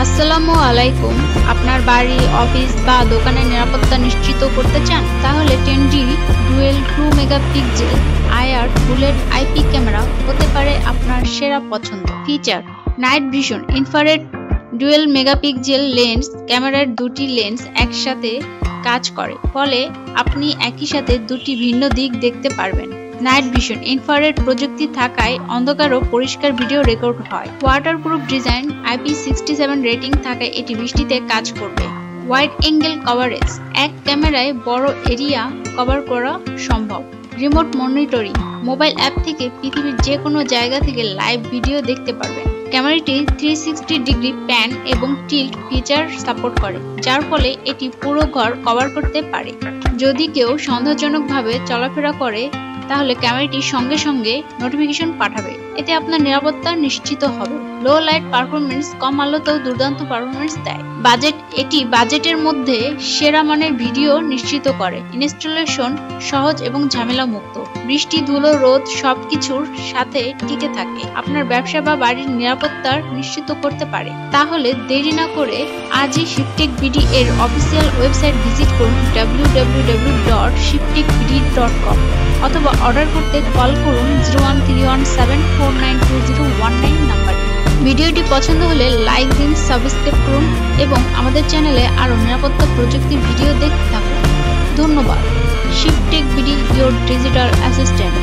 আসসালামু আলাইকুম। আপনার বাড়ি, অফিস বা দোকানের নিরাপত্তা নিশ্চিত করতে চান? তাহলে 10D dual 2 megapixel IR bullet IP camera হতে পারে আপনার সেরা পছন্দ। Feature: night vision infrared dual megapixel lens. ক্যামেরার দুটি লেন্স একসাথে কাজ করে, ফলে আপনি একই সাথে দুটি ভিন্ন দিক দেখতে পারবেন। নাইট ভিশন ইনফ্রারেড প্রযুক্তি থাকায় অন্ধকারও পরিষ্কার ভিডিও রেকর্ড হয়। ওয়াটারপ্রুফ ডিজাইন, IP67 রেটিং থাকায় এটি বৃষ্টিতে কাজ করবে। ওয়াইড অ্যাঙ্গেল কভারেজ, এক ক্যামেরায় বড় এরিয়া কভার করা সম্ভব। রিমোট মনিটরিং, মোবাইল অ্যাপ থেকে পৃথিবীর যে কোনো জায়গা থেকে লাইভ ভিডিও দেখতে পারবেন। ক্যামেরাটি 360 ডিগ্রি প্যান এবং টিল্ট ফিচার সাপোর্ট করে, যার ফলে এটি পুরো ঘর কভার করতে পারে। যদি কেউ সন্দেহজনকভাবে চলাফেরা করে, তাহলে ক্যামেরাটি সঙ্গে সঙ্গে নোটিফিকেশন পাঠাবে। এতে আপনার নিরাপত্তা নিশ্চিত হবে। লো লাইট পারফরমেন্স, কম আলোতেও দুর্দান্ত পারফরমেন্স দেয়। এটি বাজেটের মধ্যে সেরা মানের ভিডিও নিশ্চিত করে। ইনস্টলেশন সহজ এবং ঝামেলা মুক্ত। বৃষ্টি, ধুলো, রোদ সবকিছুর সাথে টিকে থাকে। আপনার ব্যবসা বা বাড়ির নিরাপত্তা নিশ্চিত করতে পারে। তাহলে দেরি না করে আজই শিপটেক বিডি এর অফিসিয়াল ওয়েবসাইট ভিজিট করুন www.shiptekbd.com অথবা অর্ডার করতে কল করুন 01317492019 নাম্বারে। ভিডিওটি পছন্দ হলে লাইক দিন, সাবস্ক্রাইব করুন এবং আমাদের চ্যানেলে আরও নিরাপত্তা প্রযুক্তির ভিডিও দেখতে থাকুন। ধন্যবাদ। শিপটেক বিডি, ইয়োর ডিজিটাল অ্যাসিস্ট্যান্ট।